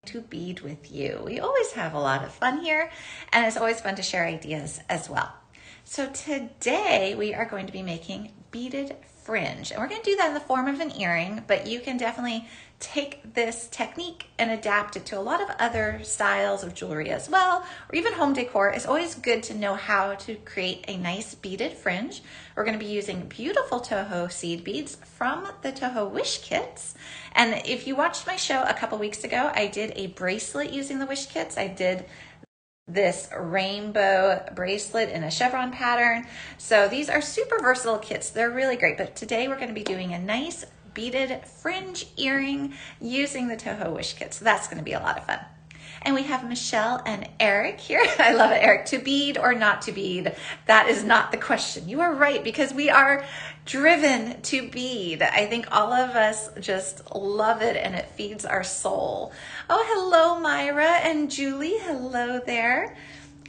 to bead with you. We always have a lot of fun here, and it's always fun to share ideas as well. So today we are going to be making beaded fringe, and we're going to do that in the form of an earring, but you can definitely take this technique and adapt it to a lot of other styles of jewelry as well, or even home decor. It's always good to know how to create a nice beaded fringe. We're going to be using beautiful Toho seed beads from the TOHO Wish Kits. And if you watched my show a couple weeks ago, I did a bracelet using the Wish Kits. I did this rainbow bracelet in a chevron pattern. So these are super versatile kits. They're really great. But today we're going to be doing a nice beaded fringe earring using the TOHO Wish Kit. So that's going to be a lot of fun. And we have Michelle and Eric here. I love it, Eric. To bead or not to bead? That is not the question. You are right, because we are driven to bead. I think all of us just love it, and it feeds our soul. Oh, hello, Myra and Julie. Hello there.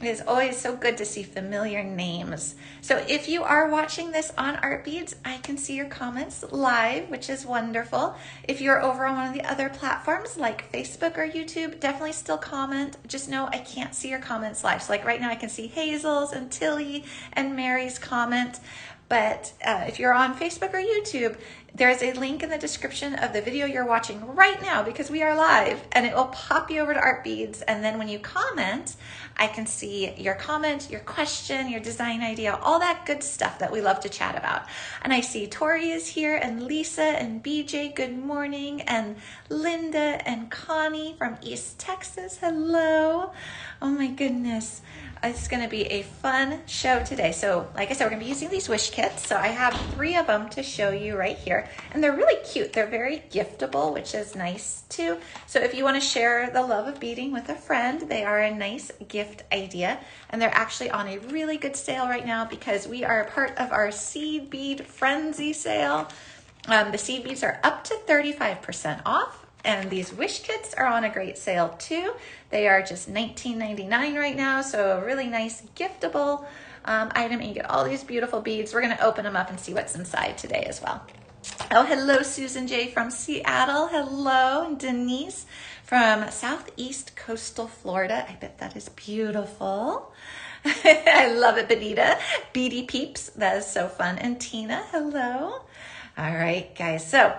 It is always so good to see familiar names. So if you are watching this on Art Beads, I can see your comments live, which is wonderful. If you're over on one of the other platforms like Facebook or YouTube, definitely still comment. Just know I can't see your comments live. So like right now I can see Hazel's and Tilly and Mary's comment. But if you're on Facebook or YouTube, there's a link in the description of the video you're watching right now, because we are live, and it will pop you over to Art Beads. And then when you comment, I can see your comment, your question, your design idea, all that good stuff that we love to chat about. And I see Tori is here, and Lisa and BJ, good morning, and Linda and Connie from East Texas, hello. Oh my goodness. It's going to be a fun show today. So like I said, we're going to be using these Wish Kits. So I have 3 of them to show you right here. And they're really cute. They're very giftable, which is nice too. So if you want to share the love of beading with a friend, they are a nice gift idea. And they're actually on a really good sale right now, because we are a part of our Seed Bead Frenzy sale. The seed beads are up to 35% off. And these Wish Kits are on a great sale too. They are just $19.99 right now, so a really nice giftable item. And you get all these beautiful beads. We're gonna open them up and see what's inside today as well. Oh, hello, Susan J. from Seattle. Hello, and Denise from Southeast Coastal Florida. I bet that is beautiful. I love it, Benita. Beady Peeps, that is so fun. And Tina, hello. All right, guys, so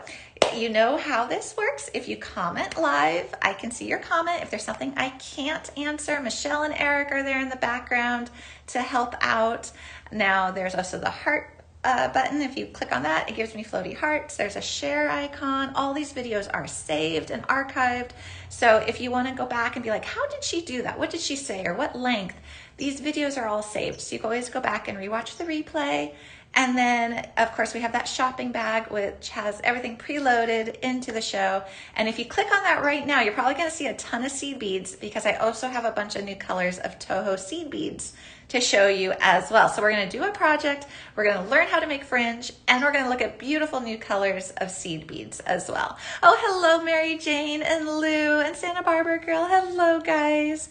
you know how this works. If you comment live, I can see your comment. If there's something I can't answer, Michelle and Eric are there in the background to help out. Now there's also the heart button. If you click on that, it gives me floaty hearts. There's a share icon. All these videos are saved and archived. So if you want to go back and be like, how did she do that? What did she say? Or what length? These videos are all saved. So you can always go back and rewatch the replay. And then, of course, we have that shopping bag, which has everything preloaded into the show. And if you click on that right now, you're probably going to see a ton of seed beads, because I also have a bunch of new colors of TOHO seed beads to show you as well. So we're going to do a project, we're going to learn how to make fringe, and we're going to look at beautiful new colors of seed beads as well. Oh, hello, Mary Jane and Lou and Santa Barbara girl. Hello, guys.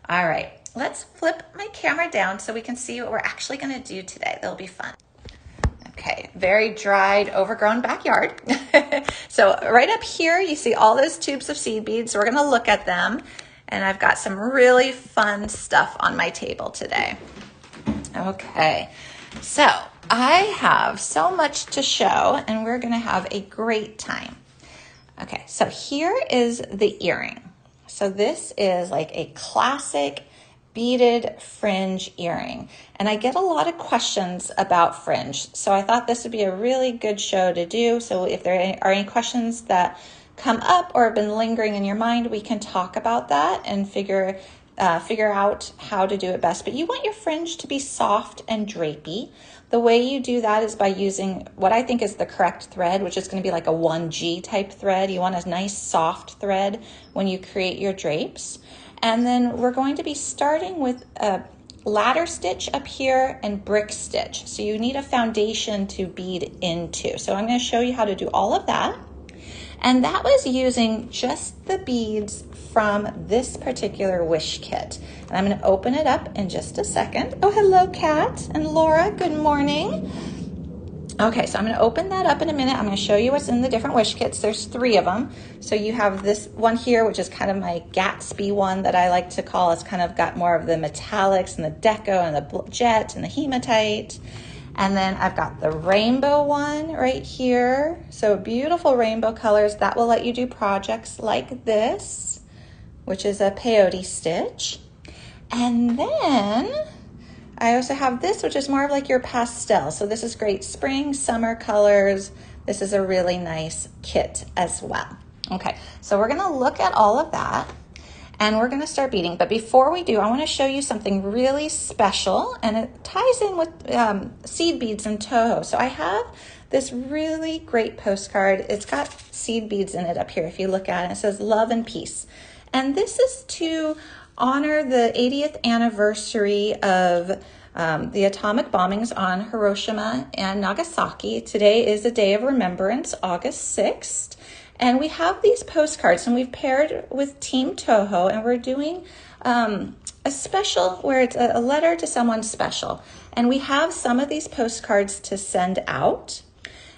All right, let's flip my camera down so we can see what we're actually going to do today. That'll be fun. Okay, very dried, overgrown backyard. So right up here, you see all those tubes of seed beads. We're gonna look at them, and I've got some really fun stuff on my table today. Okay, so I have so much to show, and we're gonna have a great time. Okay, so here is the earring. So this is like a classic beaded fringe earring, and I get a lot of questions about fringe, so I thought this would be a really good show to do. So if there are any questions that come up or have been lingering in your mind, we can talk about that and figure out how to do it best. But you want your fringe to be soft and drapey. The way you do that is by using what I think is the correct thread, which is going to be like a 1G type thread. You want a nice soft thread when you create your drapes. And then we're going to be starting with a ladder stitch up here and brick stitch. So you need a foundation to bead into. So I'm going to show you how to do all of that. And that was using just the beads from this particular Wish Kit. And I'm going to open it up in just a second. Oh, hello, Kat and Laura. Good morning. Okay, so I'm going to open that up in a minute. I'm going to show you what's in the different wish kits. There's 3 of them. So you have this one here, which is kind of my Gatsby one that I like to call. It's kind of got more of the metallics and the deco and the jet and the hematite. And then I've got the rainbow one right here. So beautiful rainbow colors. That will let you do projects like this, which is a peyote stitch. And then I also have this, which is more of like your pastel. So this is great spring, summer colors. This is a really nice kit as well. Okay, so we're gonna look at all of that and we're gonna start beading. But before we do, I wanna show you something really special, and it ties in with seed beads and TOHO. So I have this really great postcard. It's got seed beads in it up here. If you look at it, it says love and peace. And this is to honor the 80th anniversary of the atomic bombings on Hiroshima and Nagasaki. Today is a day of remembrance, August 6th. And we have these postcards, and we've paired with Team TOHO, and we're doing a special where it's a letter to someone special. And we have some of these postcards to send out.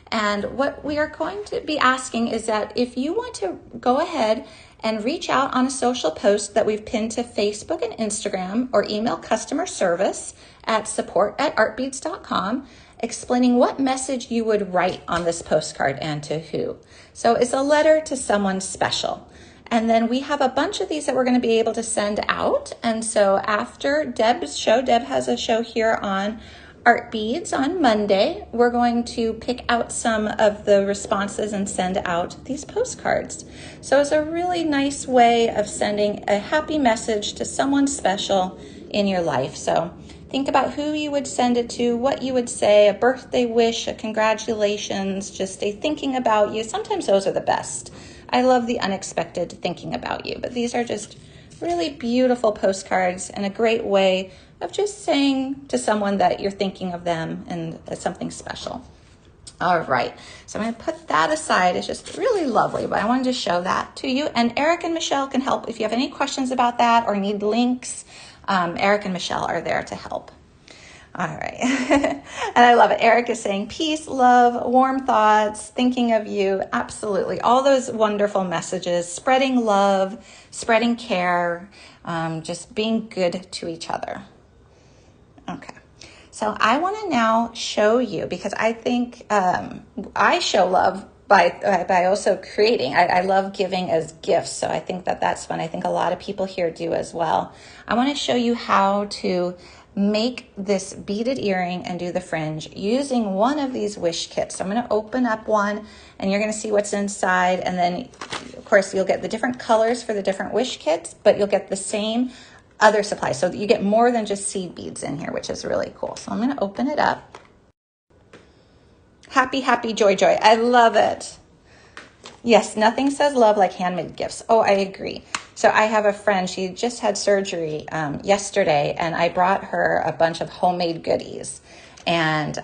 And what we are going to be asking is that if you want to go ahead and reach out on a social post that we've pinned to Facebook and Instagram, or email customer service at support@artbeads.com, explaining what message you would write on this postcard and to who. So it's a letter to someone special. And then we have a bunch of these that we're going to be able to send out. And so after Deb's show, Deb has a show here on Art Beads on Monday, we're going to pick out some of the responses and send out these postcards. So it's a really nice way of sending a happy message to someone special in your life. So think about who you would send it to, what you would say, a birthday wish, a congratulations, just a thinking about you. Sometimes those are the best. I love the unexpected thinking about you, but these are just really beautiful postcards and a great way of just saying to someone that you're thinking of them and it's something special. All right, so I'm going to put that aside. It's just really lovely, but I wanted to show that to you. And Eric and Michelle can help if you have any questions about that or need links. Eric and Michelle are there to help. All right, and I love it. Eric is saying peace, love, warm thoughts, thinking of you. Absolutely, all those wonderful messages, spreading love, spreading care, just being good to each other. Okay, so I want to now show you, because I think I show love by also creating. I love giving as gifts, so I think that that's fun. I think a lot of people here do as well. I want to show you how to make this beaded earring and do the fringe using one of these wish kits. So I'm going to open up one and you're going to see what's inside, and then of course you'll get the different colors for the different wish kits, but you'll get the same other supplies. So you get more than just seed beads in here, which is really cool. So I'm going to open it up. Happy, happy, joy, joy. I love it. Yes, nothing says love like handmade gifts. Oh, I agree. So I have a friend, she just had surgery yesterday, and I brought her a bunch of homemade goodies. And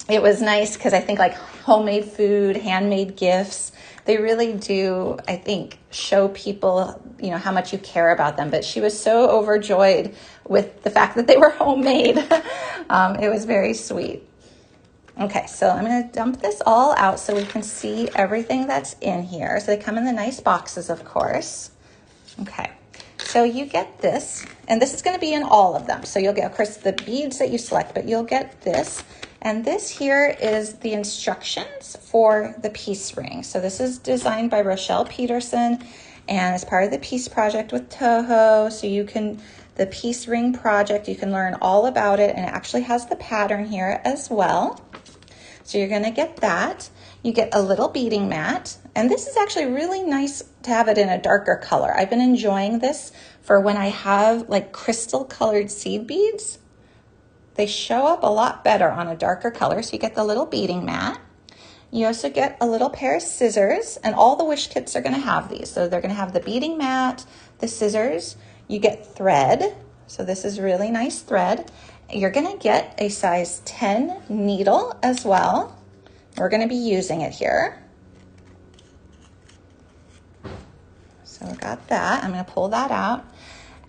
it was nice because I think like homemade food, handmade gifts, they really do, I think, show people, you know, how much you care about them. But she was so overjoyed with the fact that they were homemade. It was very sweet. Okay, so I'm going to dump this all out so we can see everything that's in here. So they come in the nice boxes, of course. Okay, so you get this, and this is going to be in all of them. So you'll get, of course, the beads that you select, but you'll get this. And this here is the instructions for the piece ring. So this is designed by Rochelle Peterson, and it's part of the Peace Project with TOHO. So you can, the piece ring project, you can learn all about it, and it actually has the pattern here as well. So you're going to get that. You get a little beading mat, and this is actually really nice to have it in a darker color. I've been enjoying this for when I have like crystal colored seed beads. They show up a lot better on a darker color. So you get the little beading mat. You also get a little pair of scissors, and all the wish kits are going to have these. So they're going to have the beading mat, the scissors. You get thread. So this is really nice thread. You're going to get a size 10 needle as well. We're going to be using it here. So I got that. I'm going to pull that out.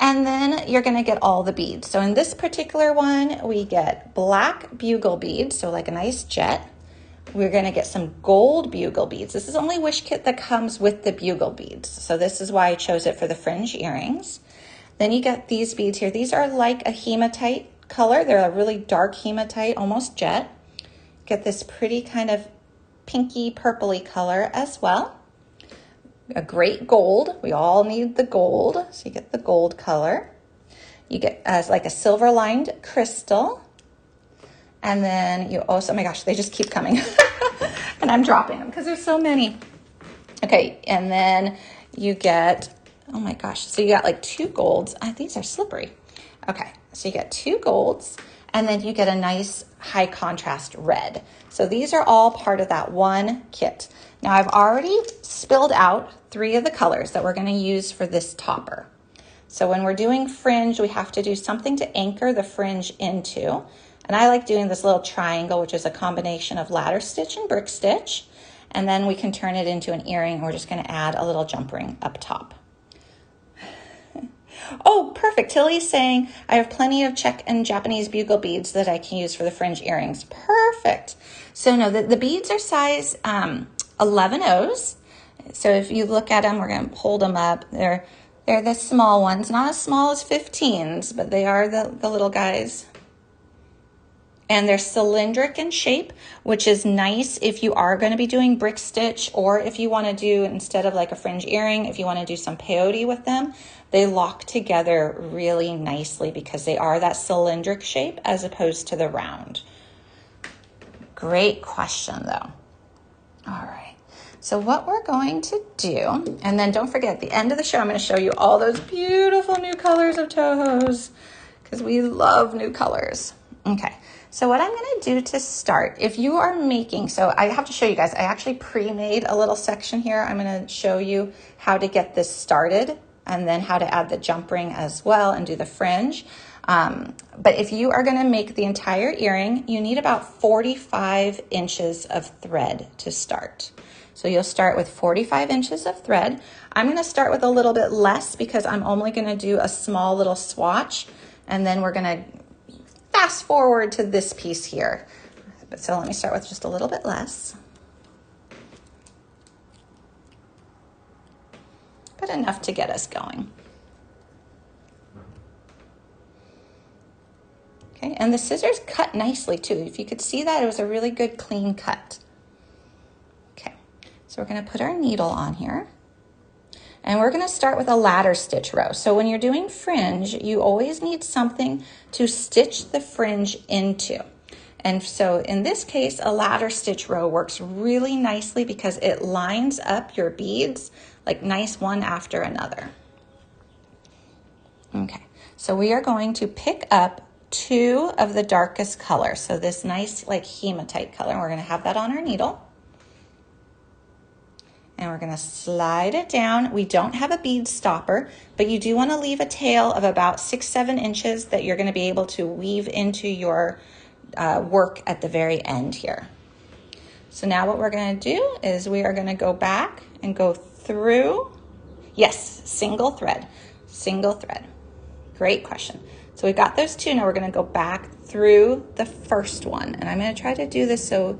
And then you're gonna get all the beads. So in this particular one, we get black bugle beads, so like a nice jet. We're gonna get some gold bugle beads. This is only Wish Kit that comes with the bugle beads. So this is why I chose it for the fringe earrings. Then you get these beads here. These are like a hematite color. They're a really dark hematite, almost jet. Get this pretty kind of pinky purpley color as well. A great gold. We all need the gold. So you get the gold color. You get as like a silver lined crystal. And then you also, oh my gosh, they just keep coming. And I'm dropping them because there's so many. Okay, and then you get, oh my gosh, so you got like 2 golds. These are slippery. Okay, so you get 2 golds, and then you get a nice high contrast red. So these are all part of that one kit. Now I've already spilled out 3 of the colors that we're gonna use for this topper. So when we're doing fringe, we have to do something to anchor the fringe into. And I like doing this little triangle, which is a combination of ladder stitch and brick stitch. And then we can turn it into an earring, and we're just gonna add a little jump ring up top. Oh, perfect. Tilly's saying, I have plenty of Czech and Japanese bugle beads that I can use for the fringe earrings. Perfect. So no, the beads are size 11 O's. So if you look at them, we're going to hold them up. They're the small ones, not as small as 15s, but they are the little guys. And they're cylindric in shape, which is nice if you are going to be doing brick stitch, or if you want to do, instead of like a fringe earring, if you want to do some peyote with them, they lock together really nicely because they are that cylindric shape as opposed to the round. Great question though. All right, so what we're going to do, and then don't forget at the end of the show, I'm going to show you all those beautiful new colors of TOHOs because we love new colors. Okay. So what I'm going to do to start, if you are making, so I have to show you guys, I actually pre-made a little section here. I'm going to show you how to get this started and then how to add the jump ring as well and do the fringe. But if you are going to make the entire earring, you need about 45 inches of thread to start. So you'll start with 45 inches of thread. I'm going to start with a little bit less because I'm only going to do a small little swatch, and then we're going to fast forward to this piece here. So let me start with just a little bit less. But enough to get us going. Okay, and the scissors cut nicely too. If you could see that, it was a really good clean cut. Okay, so we're gonna put our needle on here. And we're gonna start with a ladder stitch row. So when you're doing fringe, you always need something to stitch the fringe into. And so in this case, a ladder stitch row works really nicely because it lines up your beads like nice one after another. Okay, so we are going to pick up 2 of the darkest color. So this nice like hematite color, we're gonna have that on our needle. And we're gonna slide it down. We don't have a bead stopper, but you do wanna leave a tail of about 6-7 inches that you're gonna be able to weave into your work at the very end here. So now what we're gonna do is we are gonna go back and go through, yes, single thread. Great question. So we've got those 2, now we're gonna go back through the first one. And I'm gonna try to do this so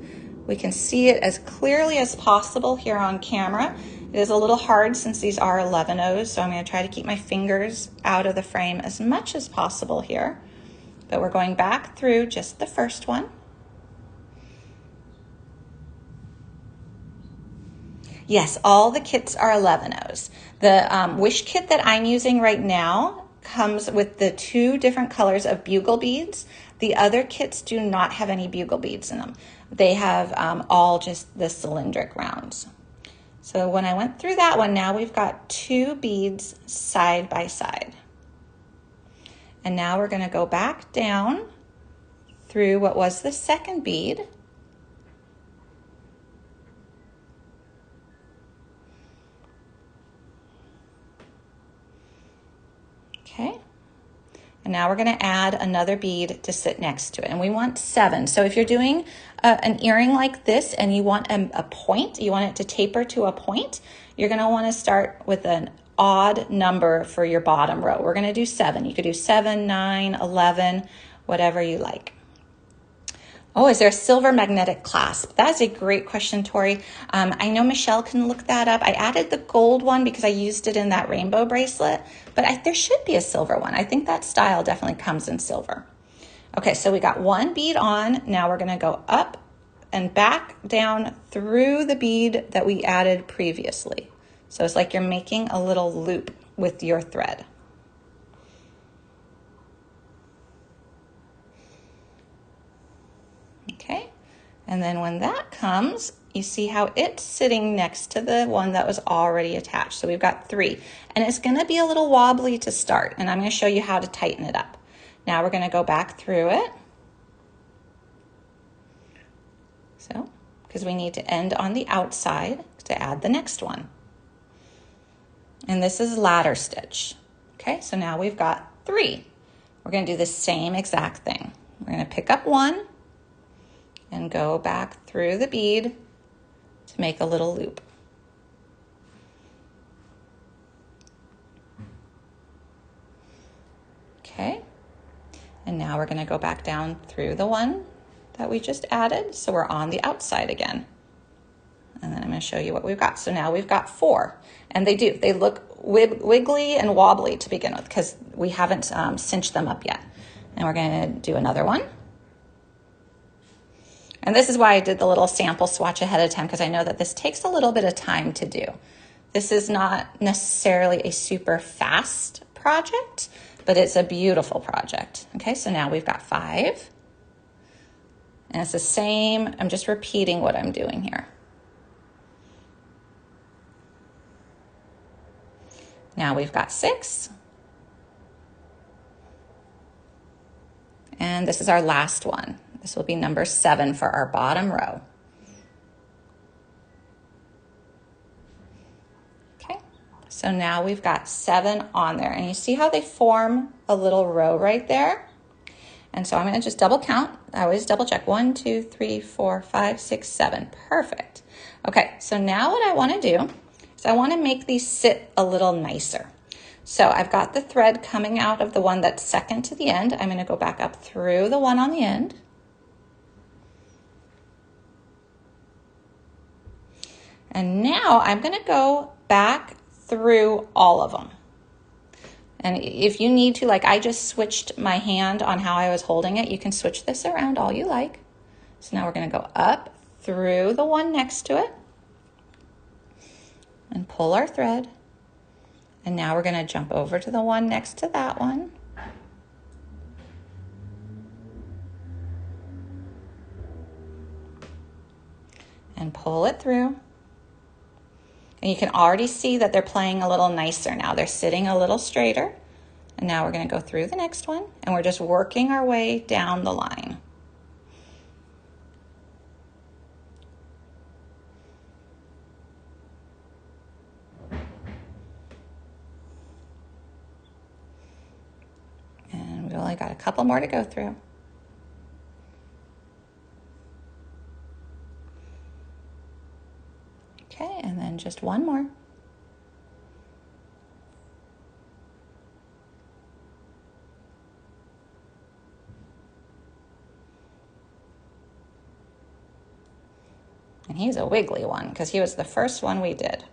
we can see it as clearly as possible here on camera. It is a little hard since these are 11 O's, so I'm going to try to keep my fingers out of the frame as much as possible here. But we're going back through just the first one. Yes, all the kits are 11 O's. The Wish Kit that I'm using right now comes with the 2 different colors of bugle beads. The other kits do not have any bugle beads in them. They have all just the cylindric rounds. So when I went through that one, now we've got 2 beads side by side. And now we're gonna go back down through what was the second bead. Okay. And now we're going to add another bead to sit next to it. And we want 7. So if you're doing an earring like this and you want a point, you want it to taper to a point, you're going to want to start with odd number for your bottom row. We're going to do 7. You could do 7, 9, 11, whatever you like. Oh, is there a silver magnetic clasp? That's a great question, Tori. I know Michelle can look that up. I added the gold one because I used it in that rainbow bracelet, but there should be a silver one. I think that style definitely comes in silver. Okay, so we got one bead on. Now we're gonna go up and back down through the bead that we added previously. So it's like you're making a little loop with your thread. Okay, and then when that comes, you see how it's sitting next to the one that was already attached. So we've got 3, and it's gonna be a little wobbly to start, and I'm gonna show you how to tighten it up. Now we're gonna go back through it. So, because we need to end on the outside to add the next one. And this is ladder stitch. Okay, so now we've got 3. We're gonna do the same exact thing. We're gonna pick up 1, and go back through the bead to make a little loop. Okay, and now we're going to go back down through the one that we just added, so we're on the outside again. And then I'm going to show you what we've got. So now we've got 4, and they look wiggly and wobbly to begin with because we haven't cinched them up yet. And we're going to do another one. And this is why I did the little sample swatch ahead of time, because I know that this takes a little bit of time to do. This is not necessarily a super fast project, but it's a beautiful project. Okay, so now we've got 5. And it's the same, I'm just repeating what I'm doing here. Now we've got 6. And this is our last one. This will be number 7 for our bottom row. Okay, so now we've got 7 on there, and you see how they form a little row right there? And so I'm gonna just double count. I always double check. 1, 2, 3, 4, 5, 6, 7. Perfect. Okay, so now what I wanna do is I wanna make these sit a little nicer. So I've got the thread coming out of the one that's second to the end. I'm gonna go back up through the one on the end. And now I'm gonna go back through all of them. And if you need to, like I just switched my hand on how I was holding it, you can switch this around all you like. So now we're gonna go up through the one next to it and pull our thread. And now we're gonna jump over to the one next to that one. And pull it through. And you can already see that they're playing a little nicer now. They're sitting a little straighter. And now we're gonna go through the next one, and we're just working our way down the line. And we've only got a couple more to go through. Okay, and then just one more. And he's a wiggly one because he was the first one we did.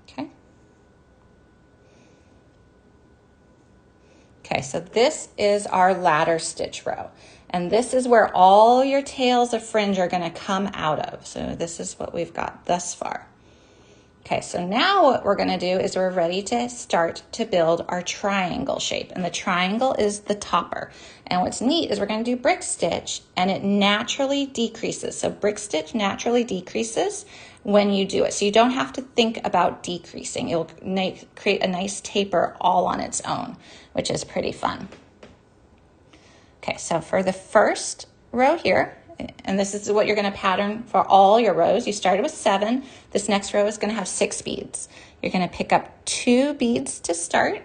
Okay. Okay, so this is our ladder stitch row. And this is where all your tails of fringe are gonna come out of. So this is what we've got thus far. Okay, so now what we're gonna do is we're ready to start to build our triangle shape. And the triangle is the topper. And what's neat is we're gonna do brick stitch, and it naturally decreases. So brick stitch naturally decreases when you do it. So you don't have to think about decreasing. It'll create a nice taper all on its own, which is pretty fun. Okay, so for the first row here, and this is what you're gonna pattern for all your rows. You started with 7. This next row is gonna have 6 beads. You're gonna pick up 2 beads to start.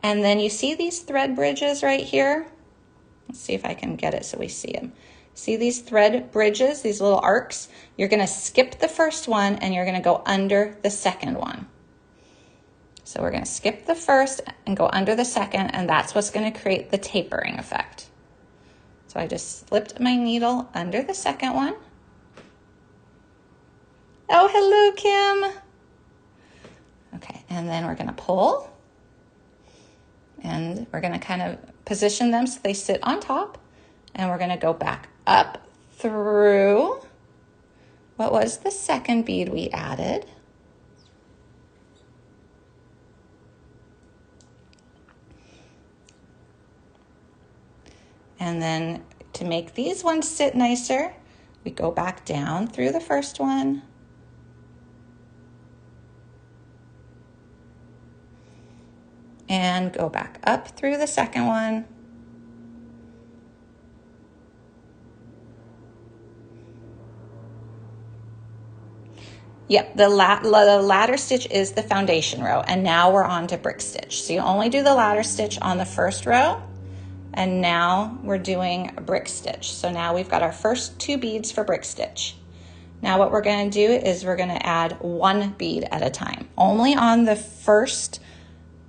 And then you see these thread bridges right here? Let's see if I can get it so we see them. See these thread bridges, these little arcs? You're gonna skip the first one and you're gonna go under the second one. So we're gonna skip the first and go under the second, and that's what's gonna create the tapering effect. So I just slipped my needle under the second one. Oh, hello, Kim. Okay, and then we're gonna pull, and we're gonna kind of position them so they sit on top, and we're gonna go back up through what was the second bead we added. And then to make these ones sit nicer, we go back down through the first one. And go back up through the second one. Yep, the ladder stitch is the foundation row, and now we're on to brick stitch. So you only do the ladder stitch on the first row, and now we're doing a brick stitch. So now we've got our first 2 beads for brick stitch. Now what we're gonna do is we're gonna add 1 bead at a time, only on the first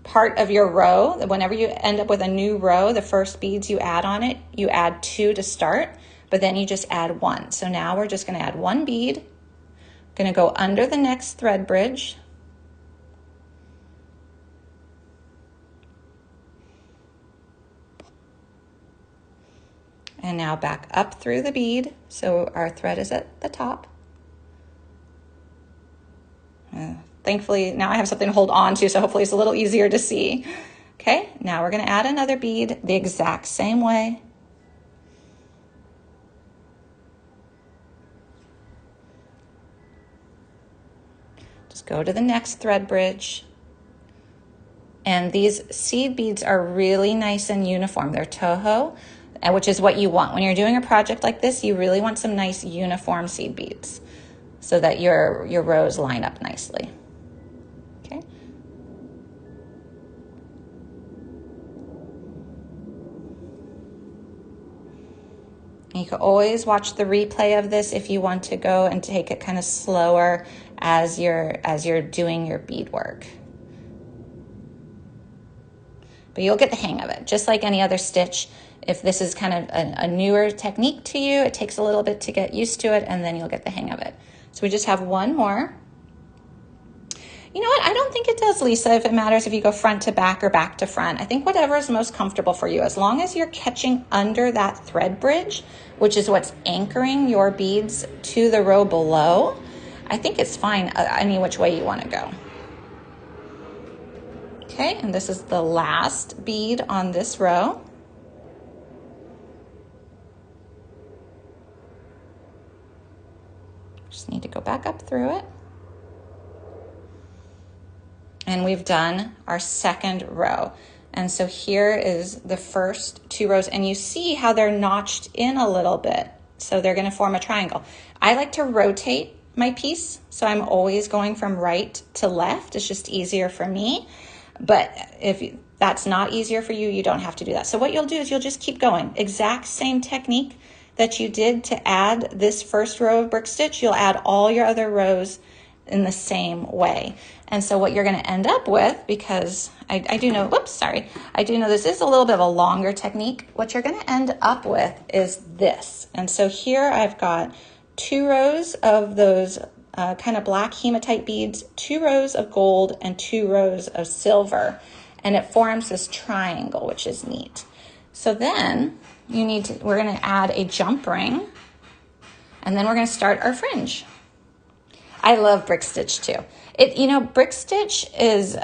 part of your row. Whenever you end up with a new row, the first beads you add on it, you add 2 to start, but then you just add 1. So now we're just gonna add 1 bead, gonna go under the next thread bridge, and now back up through the bead. So our thread is at the top. Thankfully, now I have something to hold on to, so hopefully it's a little easier to see. Okay, now we're gonna add another bead the exact same way. Just go to the next thread bridge. And these seed beads are really nice and uniform. They're TOHO, which is what you want. When you're doing a project like this, you really want some nice uniform seed beads so that your rows line up nicely. Okay. You can always watch the replay of this if you want to go and take it kind of slower as you're doing your bead work. But you'll get the hang of it, just like any other stitch. If this is kind of a newer technique to you, it takes a little bit to get used to it, and then you'll get the hang of it. So we just have 1 more. You know what? I don't think it does, Lisa, if it matters if you go front to back or back to front. I think whatever is most comfortable for you, as long as you're catching under that thread bridge, which is what's anchoring your beads to the row below, I think it's fine any which way you want to go. Okay, and this is the last bead on this row. Just need to go back up through it. And we've done our second row. And so here is the first 2 rows, and you see how they're notched in a little bit. So they're gonna form a triangle. I like to rotate my piece, so I'm always going from right to left. It's just easier for me. But if that's not easier for you, you don't have to do that. So what you'll do is you'll just keep going. Exact same technique that you did to add this first row of brick stitch, you'll add all your other rows in the same way. And so what you're gonna end up with, because I do know, whoops, sorry. I do know this is a little bit of a longer technique. What you're gonna end up with is this. And so here I've got 2 rows of those kind of black hematite beads, 2 rows of gold, and 2 rows of silver. And it forms this triangle, which is neat. So then we're gonna add a jump ring, and then we're gonna start our fringe. I love brick stitch too. Brick stitch is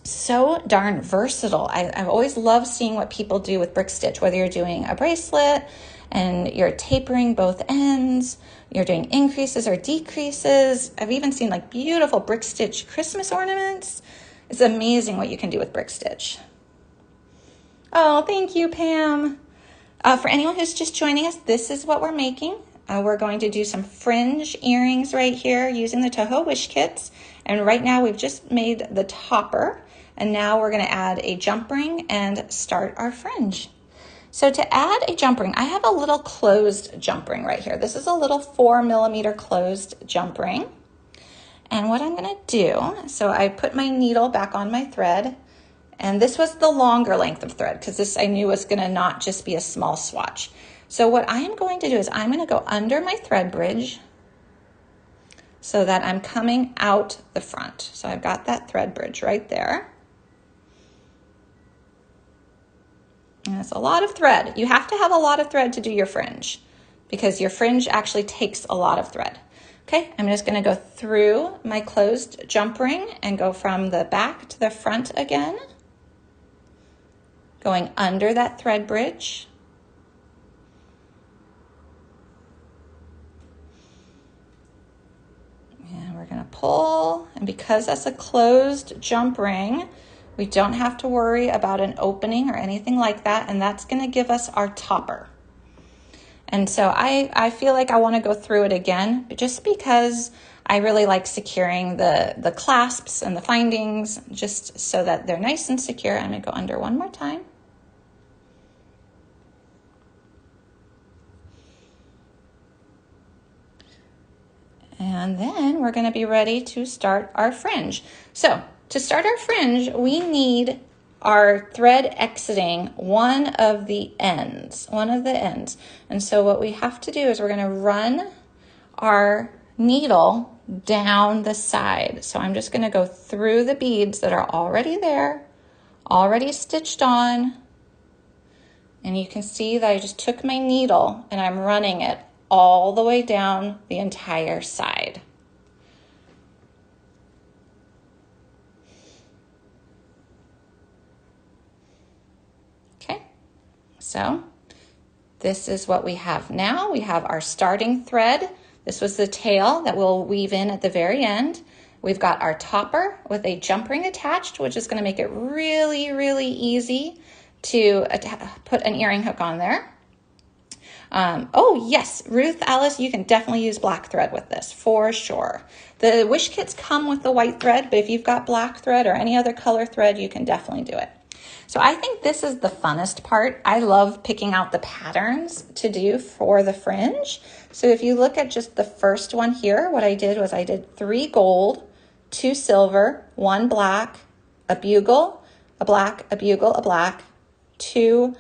so darn versatile. I've always loved seeing what people do with brick stitch, whether you're doing a bracelet and you're tapering both ends, you're doing increases or decreases. I've even seen like beautiful brick stitch Christmas ornaments. It's amazing what you can do with brick stitch. Oh, thank you, Pam. For anyone who's just joining us, this is what we're making. We're going to do some fringe earrings right here using the TOHO Wish Kits. And right now we've just made the topper. And now we're gonna add a jump ring and start our fringe. So to add a jump ring, I have a little closed jump ring right here. This is a little 4mm closed jump ring. And what I'm gonna do, so I put my needle back on my thread, and this was the longer length of thread because this I knew was gonna not just be a small swatch. So what I am going to do is I'm gonna go under my thread bridge so that I'm coming out the front. So I've got that thread bridge right there. And it's a lot of thread. You have to have a lot of thread to do your fringe because your fringe actually takes a lot of thread. Okay, I'm just gonna go through my closed jump ring and go from the back to the front again, going under that thread bridge. And we're gonna pull, and because that's a closed jump ring, we don't have to worry about an opening or anything like that, and that's gonna give us our topper. And so I feel like I want to go through it again, but just because I really like securing the clasps and the findings, just so that they're nice and secure. I'm going to go under one more time. And then we're going to be ready to start our fringe. So to start our fringe, we need our thread exiting one of the ends. And so what we have to do is we're going to run our needle down the side. So I'm just going to go through the beads that are already there, already stitched on. And you can see that I just took my needle and I'm running it all the way down the entire side. So this is what we have now. We have our starting thread. This was the tail that we'll weave in at the very end. We've got our topper with a jump ring attached, which is going to make it really, really easy to put an earring hook on there. Oh yes, Ruth, Alice, you can definitely use black thread with this for sure. The wish kits come with the white thread, but if you've got black thread or any other color thread, you can definitely do it. So I think this is the funnest part. I love picking out the patterns to do for the fringe. So if you look at just the first one here, what I did was I did 3 gold, 2 silver, 1 black, a bugle, a black, a bugle, a black, 2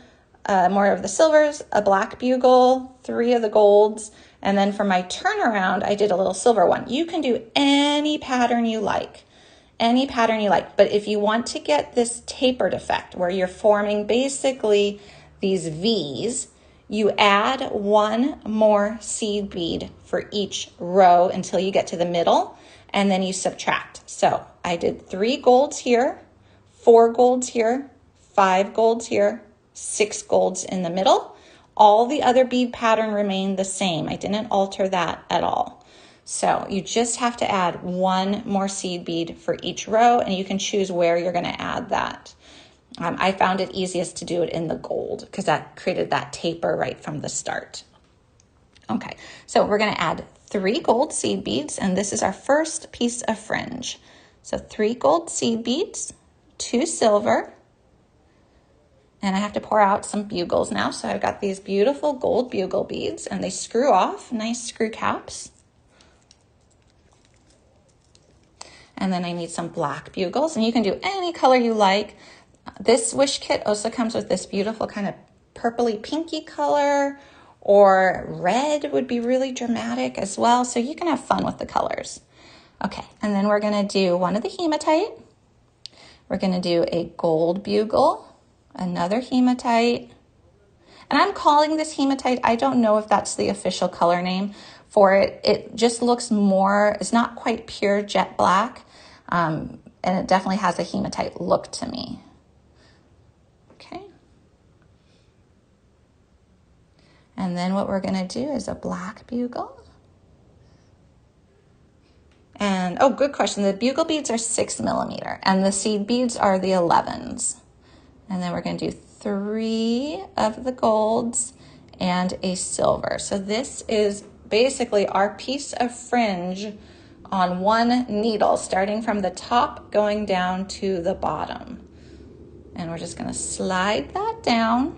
more of the silvers, a black bugle, 3 of the golds, and then for my turnaround, I did a little silver one. You can do any pattern you like. Any pattern you like, but if you want to get this tapered effect where you're forming basically these V's, you add 1 more seed bead for each row until you get to the middle, and then you subtract. So I did 3 golds here, 4 golds here, 5 golds here, 6 golds in the middle. All the other bead pattern remained the same. I didn't alter that at all. So you just have to add 1 more seed bead for each row, and you can choose where you're going to add that. I found it easiest to do it in the gold because that created that taper right from the start. Okay, so we're going to add 3 gold seed beads, and this is our first piece of fringe. So 3 gold seed beads, 2 silver, and I have to pour out some bugles now. So I've got these beautiful gold bugle beads, and they screw off, nice screw caps. And then I need some black bugles, and you can do any color you like. This wish kit also comes with this beautiful kind of purpley pinky color, or red would be really dramatic as well. So you can have fun with the colors. Okay, and then we're gonna do one of the hematite. We're gonna do a gold bugle, another hematite. And I'm calling this hematite. I don't know if that's the official color name for it. It just looks more, it's not quite pure jet black. And it definitely has a hematite look to me. Okay. And then what we're gonna do is a black bugle. And, oh, good question. The bugle beads are 6mm and the seed beads are the 11s. And then we're gonna do 3 of the golds and a silver. So this is basically our piece of fringe on 1 needle, starting from the top, going down to the bottom. And we're just gonna slide that down.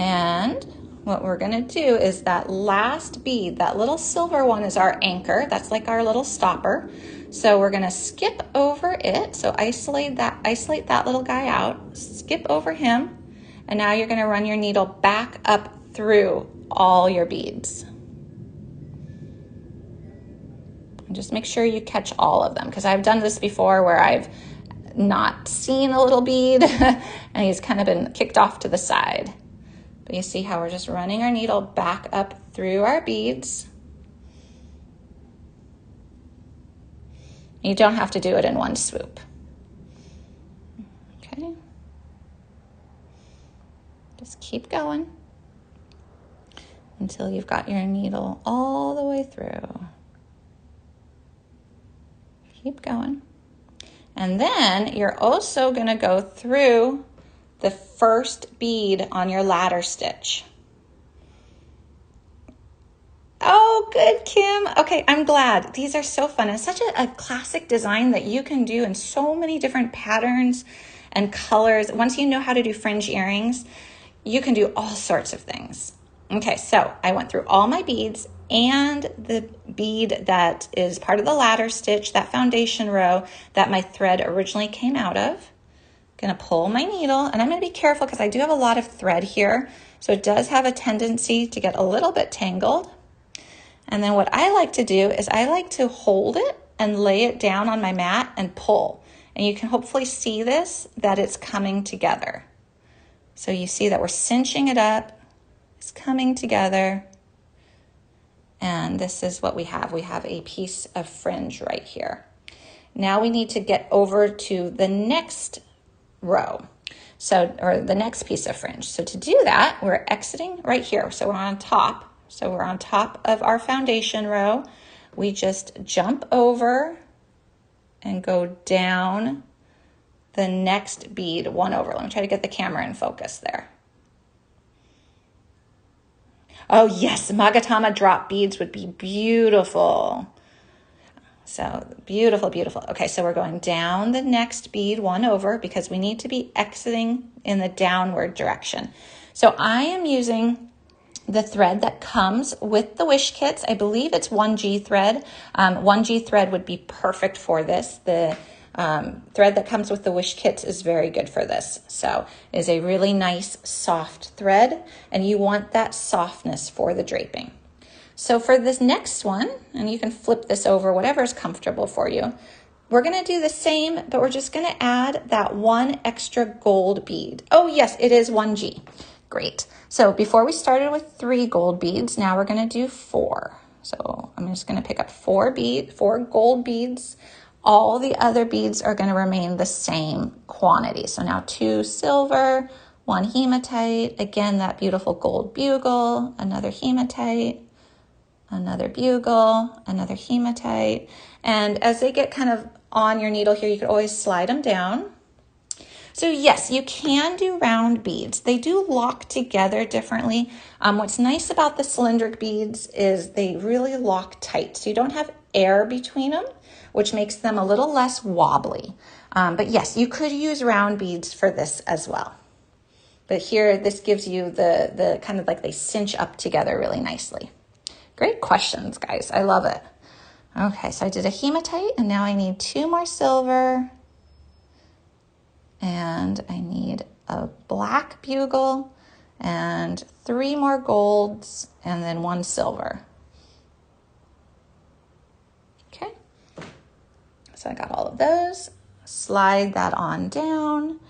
And what we're gonna do is that last bead, that little silver one is our anchor. That's like our little stopper. So we're gonna skip over it. So isolate that little guy out, skip over him. And now you're gonna run your needle back up through all your beads. And just make sure you catch all of them, because I've done this before where I've not seen a little bead and he's kind of been kicked off to the side. But you see how we're just running our needle back up through our beads. You don't have to do it in one swoop. Okay. Just keep going until you've got your needle all the way through. Keep going. And then you're also going to go through the first bead on your ladder stitch. Oh, good, Kim. Okay, I'm glad. These are so fun. It's such a classic design that you can do in so many different patterns and colors. Once you know how to do fringe earrings, you can do all sorts of things. Okay, so I went through all my beads and the bead that is part of the ladder stitch, that foundation row that my thread originally came out of. Gonna pull my needle, and I'm gonna be careful because I do have a lot of thread here, so it does have a tendency to get a little bit tangled. And then what I like to do is I like to hold it and lay it down on my mat and pull. And you can hopefully see this, that it's coming together. So you see that we're cinching it up, it's coming together. And this is what we have. We have a piece of fringe right here. Now we need to get over to the next row. So, or the next piece of fringe. So to do that, we're exiting right here. So we're on top. So we're on top of our foundation row. We just jump over and go down the next bead, one over. Let me try to get the camera in focus there. Oh yes, Magatama drop beads would be beautiful. So beautiful, beautiful. Okay, so we're going down the next bead, one over, because we need to be exiting in the downward direction. So I am using the thread that comes with the Wish Kits. I believe it's 1G thread. 1G thread would be perfect for this. The thread that comes with the Wish Kits is very good for this. So it is a really nice soft thread, and you want that softness for the draping. So for this next one, and you can flip this over, whatever is comfortable for you, we're gonna do the same, but we're just gonna add that one extra gold bead. Oh yes, it is 1G. Great. So before we started with 3 gold beads, now we're gonna do 4. So I'm just gonna pick up 4 gold beads. All the other beads are gonna remain the same quantity. So now 2 silver, 1 hematite, again, that beautiful gold bugle, another hematite, another bugle, another hematite. And as they get kind of on your needle here, you could always slide them down. So yes, you can do round beads. They do lock together differently. What's nice about the cylindric beads is they really lock tight. So you don't have air between them, which makes them a little less wobbly. But yes, you could use round beads for this as well. But here, this gives you the kind of like they cinch up together really nicely. Great questions, guys. I love it. Okay, so I did a hematite, and now I need 2 more silver. And I need a black bugle and 3 more golds and then 1 silver. Okay, so I got all of those. Slide that on down,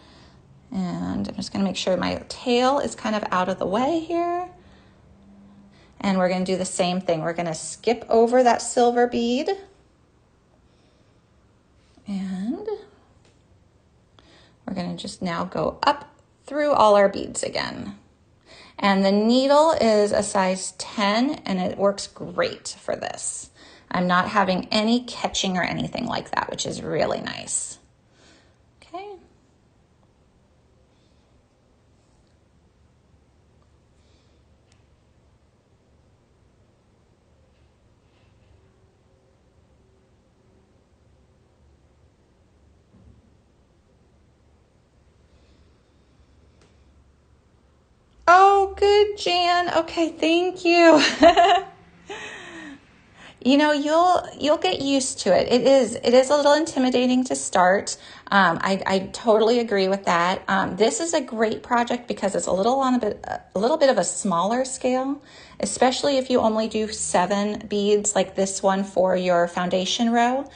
and I'm just gonna make sure my tail is kind of out of the way here. And we're gonna do the same thing. We're gonna skip over that silver bead, and we're gonna just now go up through all our beads again. And the needle is a size 10, and it works great for this. I'm not having any catching or anything like that, which is really nice. Okay. Oh, good, Jan. Okay, thank you. You know, you'll get used to it. It is a little intimidating to start. I totally agree with that. This is a great project because it's a little bit of a smaller scale, especially if you only do 7 beads like this one for your foundation row.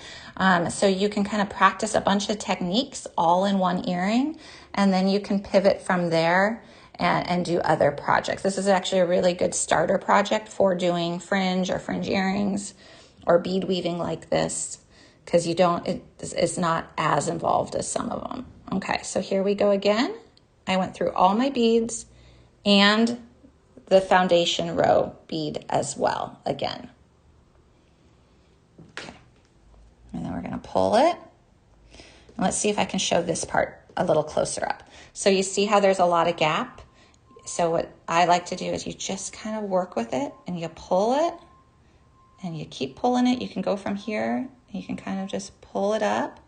So you can kind of practice a bunch of techniques all in one earring, and then you can pivot from there and do other projects. This is actually a really good starter project for doing fringe or fringe earrings or bead weaving like this, because it's not as involved as some of them. Okay, so here we go again. I went through all my beads and the foundation row bead as well again. Okay, and then we're gonna pull it. Let's see if I can show this part a little closer up. So you see how there's a lot of gap? So what I like to do is you just kind of work with it and you pull it and you keep pulling it. You can go from here, you can kind of just pull it up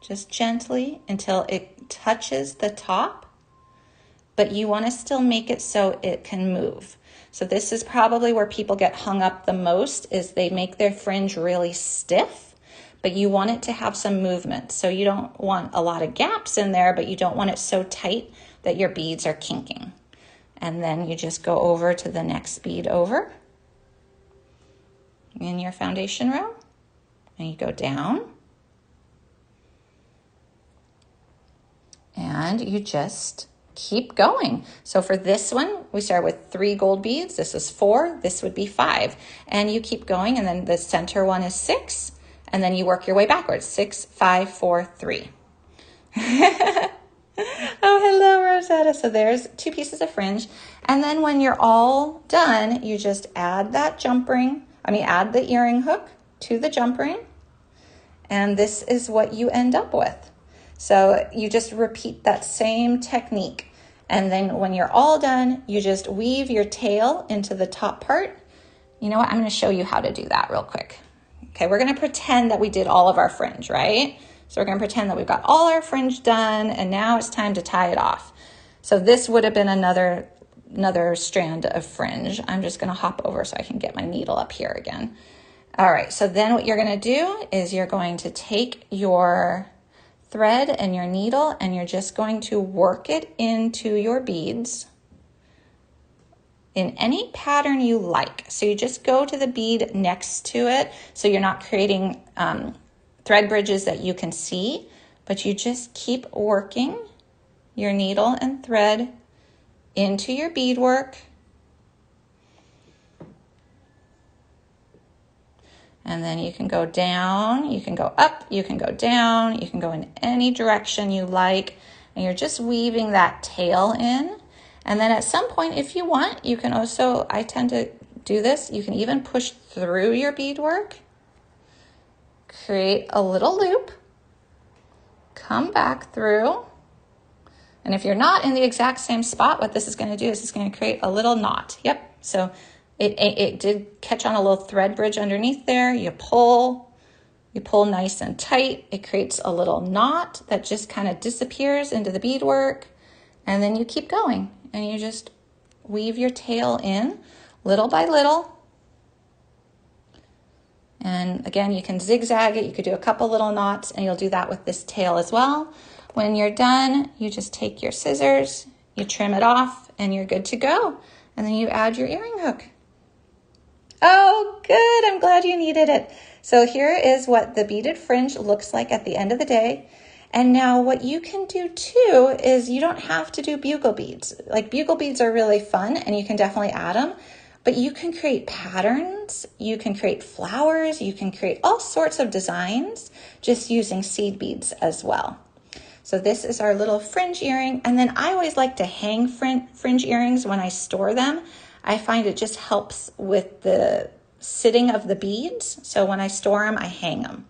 just gently until it touches the top, but you want to still make it so it can move. So this is probably where people get hung up the most, is they make their fringe really stiff, but you want it to have some movement. So you don't want a lot of gaps in there, but you don't want it so tight that your beads are kinking. And then you just go over to the next bead over in your foundation row, and you go down, and you just keep going. So for this one, we start with 3 gold beads. This is 4, this would be 5. And you keep going, and then the center one is 6, and then you work your way backwards. 6, 5, 4, 3. Oh, hello, Rosetta. So there's 2 pieces of fringe. And then when you're all done, you just add that add the earring hook to the jump ring. And this is what you end up with. So you just repeat that same technique. And then when you're all done, you just weave your tail into the top part. You know what? I'm going to show you how to do that real quick. Okay, we're going to pretend that we did all of our fringe, right? So we're going to pretend that we've got all our fringe done, and now it's time to tie it off. So this would have been another strand of fringe. I'm just going to hop over so I can get my needle up here again. All right, so then what you're going to do is you're going to take your thread and your needle, and you're just going to work it into your beads in any pattern you like. So you just go to the bead next to it, so you're not creating thread bridges that you can see, but you just keep working your needle and thread into your beadwork. And then you can go down, you can go up, you can go down, you can go in any direction you like, and you're just weaving that tail in. And then at some point, if you want, you can also, I tend to do this, you can even push through your beadwork, create a little loop, come back through, and if you're not in the exact same spot, what this is going to do is it's going to create a little knot. Yep, so it did catch on a little thread bridge underneath there. You pull nice and tight. It creates a little knot that just kind of disappears into the beadwork, and then you keep going, and you just weave your tail in little by little. And again, you can zigzag it. You could do a couple little knots, and you'll do that with this tail as well. When you're done, you just take your scissors, you trim it off, and you're good to go. And then you add your earring hook. Oh, good. I'm glad you needed it. So here is what the beaded fringe looks like at the end of the day. And now what you can do too is you don't have to do bugle beads. Like, bugle beads are really fun, and you can definitely add them. But you can create patterns, you can create flowers, you can create all sorts of designs just using seed beads as well. So this is our little fringe earring. And then I always like to hang fringe earrings when I store them. I find it just helps with the sitting of the beads. So when I store them, I hang them.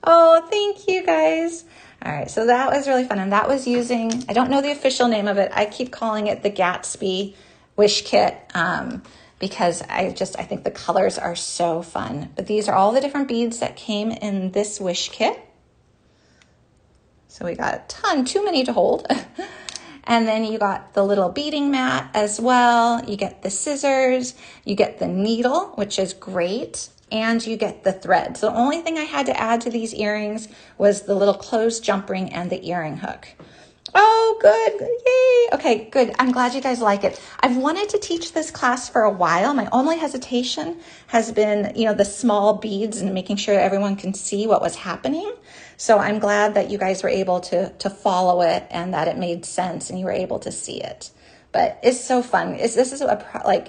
Oh, thank you guys. All right, so that was really fun. And that was using, I don't know the official name of it. I keep calling it the Gatsby Wish Kit. Because I think the colors are so fun. But these are all the different beads that came in this wish kit. So we got a ton, too many to hold. And then you got the little beading mat as well. You get the scissors, you get the needle, which is great, and you get the thread. So the only thing I had to add to these earrings was the little closed jump ring and the earring hook. Oh, good. Yay. Okay, good. I'm glad you guys like it. I've wanted to teach this class for a while. My only hesitation has been, the small beads and making sure everyone can see what was happening. So I'm glad that you guys were able to follow it and that it made sense and you were able to see it. But it's so fun. This is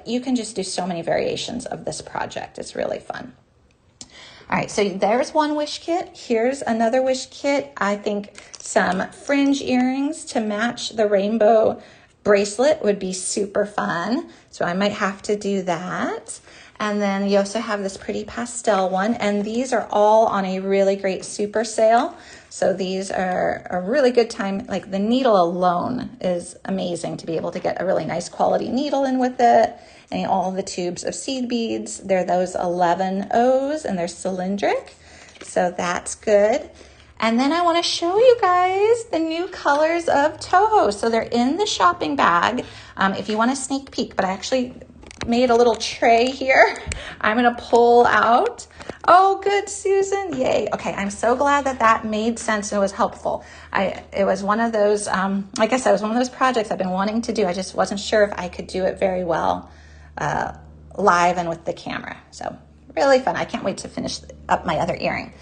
you can just do so many variations of this project. It's really fun. All right, so there's one wish kit. Here's another wish kit. I think some fringe earrings to match the rainbow bracelet would be super fun. So I might have to do that. And then you also have this pretty pastel one. And these are all on a really great super sale. So these are a really good time. Like the needle alone is amazing to be able to get a really nice quality needle in with it. And all the tubes of seed beads. They're those 11 O's and they're cylindric. So that's good. And then I want to show you guys the new colors of TOHO. So they're in the shopping bag if you want a sneak peek, but I actually made a little tray here. I'm going to pull out. Oh, good, Susan. Yay. Okay, I'm so glad that made sense and it was helpful. It was one of those, like I said, it was one of those projects I've been wanting to do. I just wasn't sure if I could do it very well live and with the camera. So really fun. I can't wait to finish up my other earring.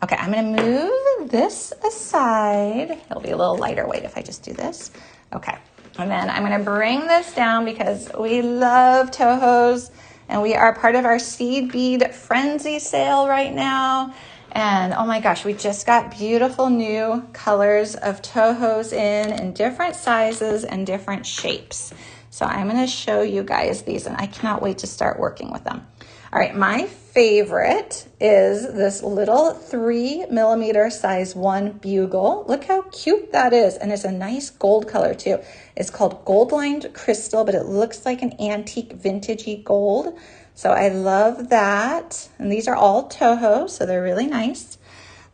Okay, I'm going to move this aside. It'll be a little lighter weight if I just do this. Okay, and then I'm going to bring this down because we love TOHOs and we are part of our seed bead frenzy sale right now. And oh my gosh, we just got beautiful new colors of TOHOs in different sizes and different shapes. So I'm going to show you guys these and I cannot wait to start working with them. All right, my favorite is this little 3mm size 1 bugle. Look how cute that is. And it's a nice gold color too. It's called gold lined crystal, but it looks like an antique vintagey gold. So I love that. And these are all TOHO, so they're really nice.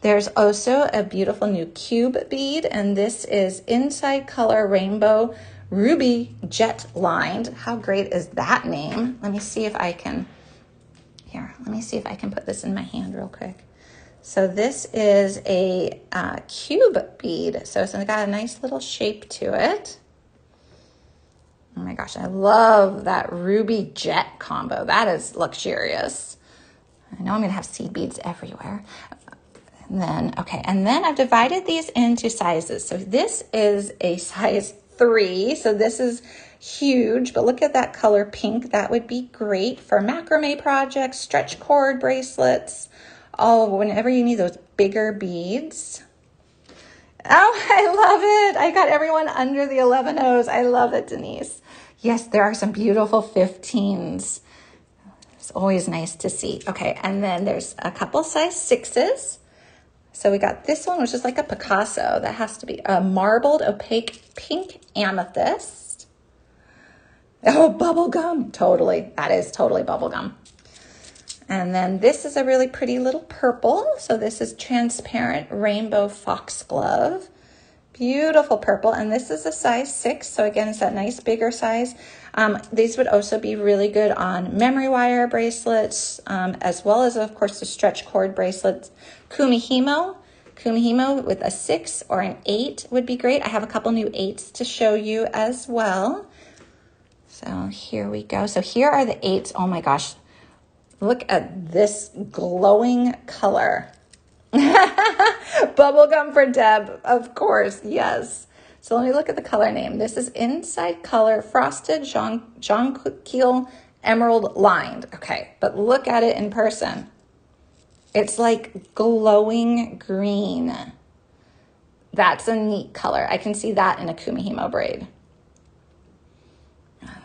There's also a beautiful new cube bead, and this is inside color rainbow ruby jet lined. How great is that name? Let me see if I can, put this in my hand real quick. So this is a cube bead. So it's got a nice little shape to it. Oh my gosh, I love that ruby jet combo. That is luxurious. I know I'm gonna have seed beads everywhere. And then I've divided these into sizes. So this is a size 3. So this is huge, but look at that color pink. That would be great for macrame projects, stretch cord bracelets. Oh, whenever you need those bigger beads. Oh, I love it. I got everyone under the 11 O's. I love it, Denise. Yes, there are some beautiful 15s. It's always nice to see. Okay, and then there's a couple size 6s. So we got this one, which is like a Picasso. That has to be a marbled opaque pink amethyst. Oh, bubble gum. Totally. That is totally bubble gum. And then this is a really pretty little purple. So this is transparent rainbow foxglove. Beautiful purple. And this is a size 6. So again, it's that nice bigger size. These would also be really good on memory wire bracelets, as well as, of course, the stretch cord bracelets. Kumihimo with a 6 or an 8 would be great. I have a couple new 8s to show you as well. So here we go. So here are the 8s. Oh my gosh. Look at this glowing color. Bubblegum for Deb, of course, yes. So let me look at the color name. This is Inside Color Frosted Jonquil Emerald Lined. Okay, but look at it in person. It's like glowing green. That's a neat color. I can see that in a Kumihimo braid.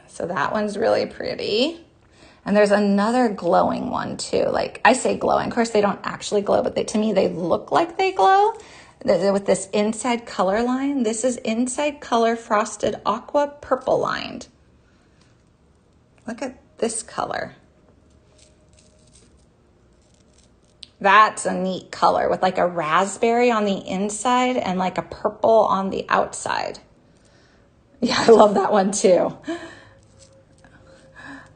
So that one's really pretty. And there's another glowing one too. Like I say glowing. Of course, they don't actually glow, but to me, they look like they glow. With this inside color line. This is Inside Color Frosted Aqua Purple Lined. Look at this color. That's a neat color with like a raspberry on the inside and like a purple on the outside. Yeah, I love that one too.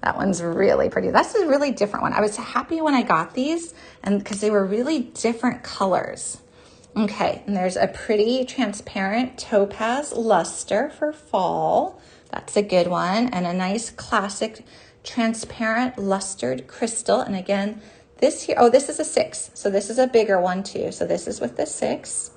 That one's really pretty. That's a really different one. I was happy when I got these and because they were really different colors. Okay, and there's a pretty transparent topaz luster for fall. That's a good one. And a nice classic transparent lustered crystal. And again, this here, oh, this is a 6. So this is a bigger one too. So this is with the 6.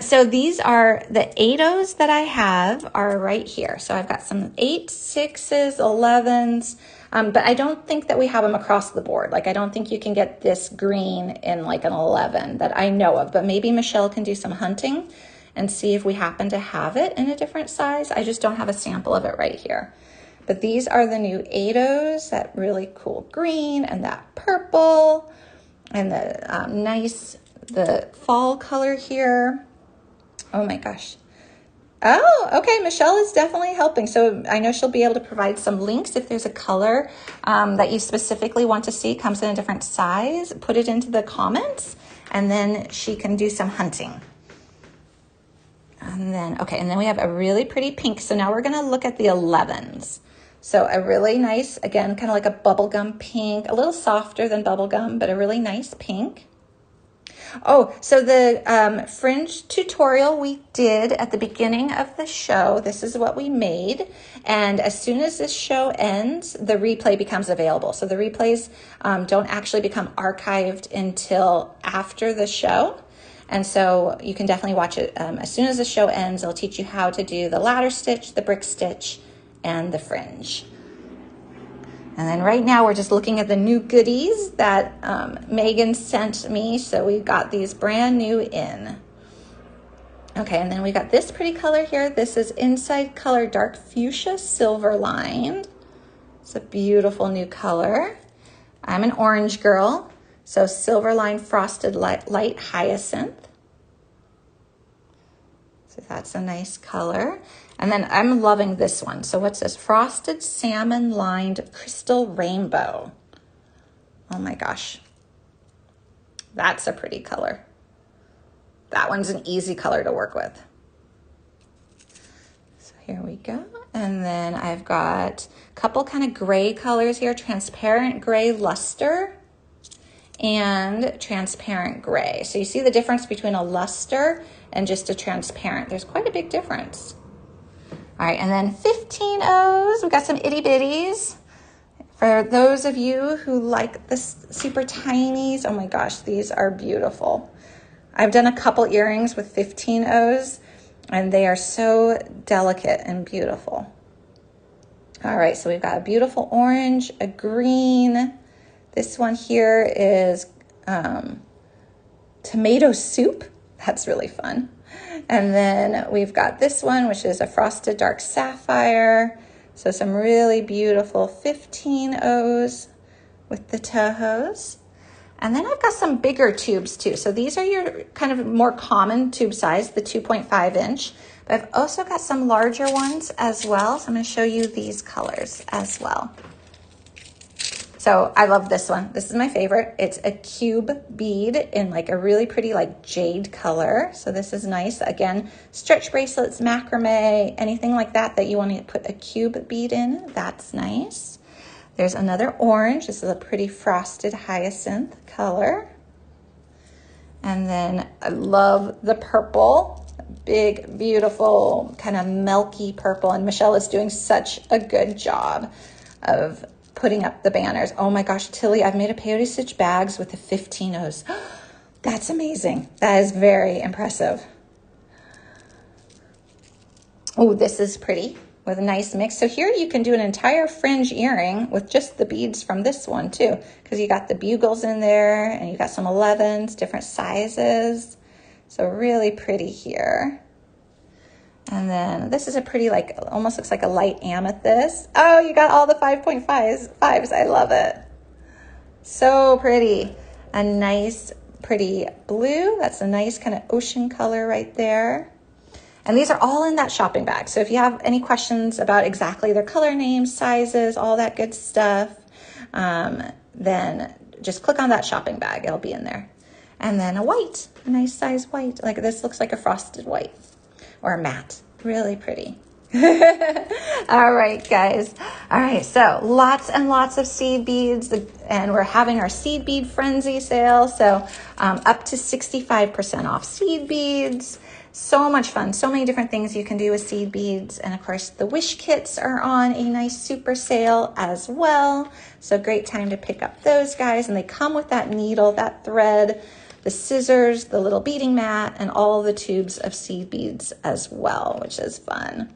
So these are the 8s that I have are right here. So I've got some 8s, 6s, 11s, but I don't think that we have them across the board. Like I don't think you can get this green in like an 11 that I know of, but maybe Michelle can do some hunting and see if we happen to have it in a different size. I just don't have a sample of it right here. But these are the new 8s, that really cool green and that purple and the nice the fall color here. Oh my gosh. Oh, okay. Michelle is definitely helping. So I know she'll be able to provide some links if there's a color that you specifically want to see comes in a different size. Put it into the comments and then she can do some hunting. And then, okay, and then we have a really pretty pink. So now we're going to look at the 11s. So a really nice, again, kind of like a bubblegum pink, a little softer than bubblegum, but a really nice pink. Oh, so the fringe tutorial we did at the beginning of the show, this is what we made. And as soon as this show ends, the replay becomes available. So the replays don't actually become archived until after the show. And so you can definitely watch it as soon as the show ends. It'll teach you how to do the ladder stitch, the brick stitch, and the fringe. And then right now we're just looking at the new goodies that Megan sent me. So we got these brand new in. Okay, and then we got this pretty color here. This is Inside Color Dark Fuchsia Silver Lined. It's a beautiful new color. I'm an orange girl. So Silver Line Frosted Light Hyacinth. So that's a nice color. And then I'm loving this one. So what's this? Frosted Salmon Lined Crystal Rainbow. Oh my gosh. That's a pretty color. That one's an easy color to work with. So here we go. And then I've got a couple kind of gray colors here. Transparent gray luster and transparent gray. So you see the difference between a luster and just a transparent. There's quite a big difference. All right, and then 15 O's. We've got some itty bitties. For those of you who like the super tinies, oh my gosh, these are beautiful. I've done a couple earrings with 15 O's, and they are so delicate and beautiful. All right, so we've got a beautiful orange, a green. This one here is tomato soup. That's really fun. And then we've got this one, which is a frosted dark sapphire. So some really beautiful 15 O's with the TOHOs. And then I've got some bigger tubes too. So these are your kind of more common tube size, the 2.5 inch. But I've also got some larger ones as well. So I'm going to show you these colors as well. So I love this one. This is my favorite. It's a cube bead in like a really pretty like jade color. So this is nice. Again, stretch bracelets, macrame, anything like that that you want to put a cube bead in, that's nice. There's another orange. This is a pretty frosted hyacinth color. And then I love the purple, big, beautiful, kind of milky purple. And Michelle is doing such a good job of putting up the banners. Oh my gosh, Tilly, I've made a peyote stitch bags with the 15 O's. That's amazing. That is very impressive. Oh, this is pretty with a nice mix. So here you can do an entire fringe earring with just the beads from this one too, because you got the bugles in there and you got some 11s, different sizes. So really pretty here. And then this is a pretty, like, almost looks like a light amethyst. Oh, you got all the 5.5s. I love it. So pretty. A nice, pretty blue. That's a nice kind of ocean color right there. And these are all in that shopping bag. So if you have any questions about exactly their color names, sizes, all that good stuff, then just click on that shopping bag. It'll be in there. And then a white, a nice size white. Like this looks like a frosted white. or matte. Really pretty. All right, guys. All right, so lots and lots of seed beads, and we're having our seed bead frenzy sale. So up to 65% off seed beads. So much fun. So many different things you can do with seed beads. And of course, the wish kits are on a nice super sale as well. So great time to pick up those, guys. And they come with that needle, that thread, the scissors, the little beading mat, and all the tubes of seed beads as well, which is fun.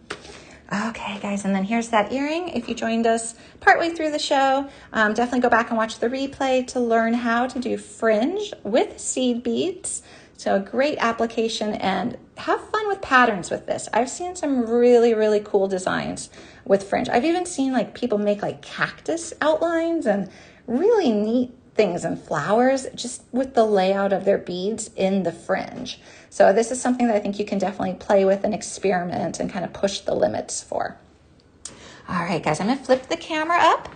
Okay, guys, and then here's that earring. If you joined us partway through the show, definitely go back and watch the replay to learn how to do fringe with seed beads. So a great application, and have fun with patterns with this. I've seen some really, really cool designs with fringe. I've even seen like people make like cactus outlines and really neat things and flowers just with the layout of their beads in the fringe. So this is something that I think you can definitely play with and experiment and kind of push the limits for. All right, guys, I'm gonna flip the camera up.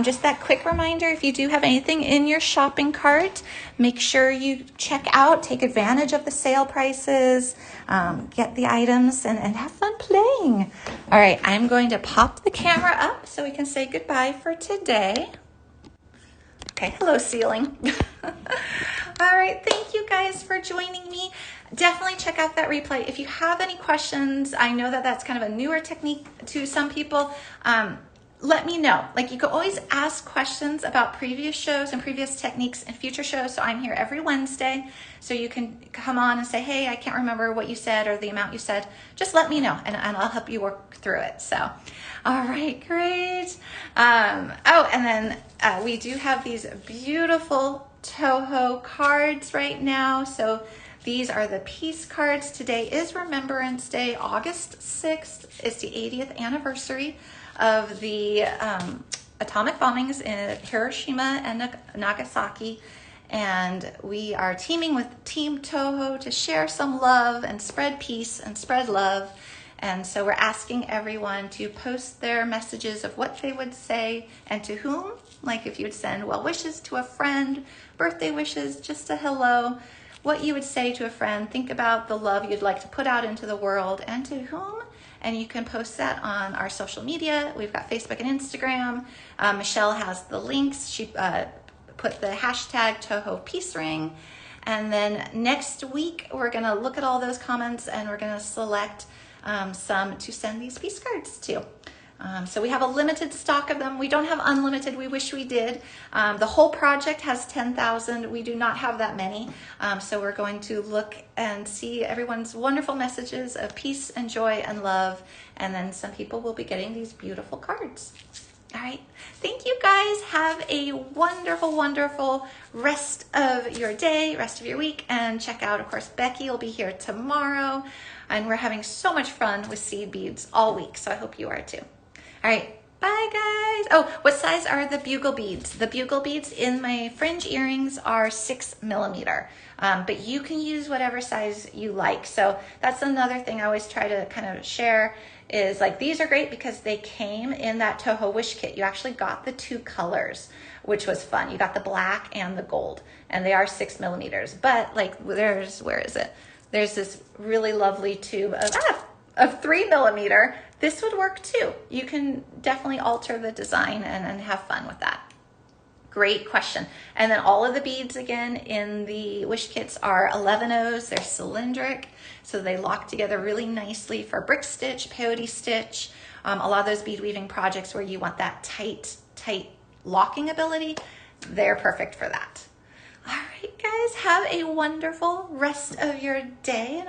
Just that quick reminder, if you do have anything in your shopping cart, make sure you check out, take advantage of the sale prices, get the items, and have fun playing. All right, I'm going to pop the camera up so we can say goodbye for today. Okay, hello ceiling. All right, thank you guys for joining me. Definitely check out that replay. If you have any questions, I know that that's kind of a newer technique to some people. Let me know. Like, you can always ask questions about previous shows and previous techniques and future shows. So I'm here every Wednesday. So you can come on and say, hey, I can't remember what you said or the amount you said. Just let me know and I'll help you work through it. So, all right, great. Oh, and then we do have these beautiful TOHO cards right now. So these are the peace cards. Today is Remembrance Day. August 6th is the 80th anniversary of the atomic bombings in Hiroshima and Nagasaki. And we are teaming with Team TOHO to share some love and spread peace and spread love. And so we're asking everyone to post their messages of what they would say and to whom. Like if you would send well wishes to a friend, birthday wishes, just a hello, what you would say to a friend. Think about the love you'd like to put out into the world and to whom. And you can post that on our social media. We've got Facebook and Instagram. Michelle has the links. She put the hashtag TOHO Peace Ring. And then next week, we're gonna look at all those comments and we're gonna select some to send these peace cards to. So we have a limited stock of them. We don't have unlimited. We wish we did. The whole project has 10,000. We do not have that many. So we're going to look and see everyone's wonderful messages of peace and joy and love. And then some people will be getting these beautiful cards. All right. Thank you guys. Have a wonderful, wonderful rest of your day, rest of your week. And check out, of course, Becky will be here tomorrow. And we're having so much fun with seed beads all week. So I hope you are too. All right, bye guys. Oh, what size are the bugle beads? The bugle beads in my fringe earrings are 6mm, but you can use whatever size you like. So that's another thing I always try to kind of share is like, these are great because they came in that TOHO Wish Kit. You actually got the two colors, which was fun. You got the black and the gold, and they are 6mm, but like where is it? There's this really lovely tube of 3mm. This would work too. You can definitely alter the design and have fun with that. Great question. And then all of the beads again in the wish kits are 11/0s. They're cylindric, so they lock together really nicely for brick stitch, peyote stitch. A lot of those bead weaving projects where you want that tight locking ability, they're perfect for that. All right, guys, have a wonderful rest of your day. And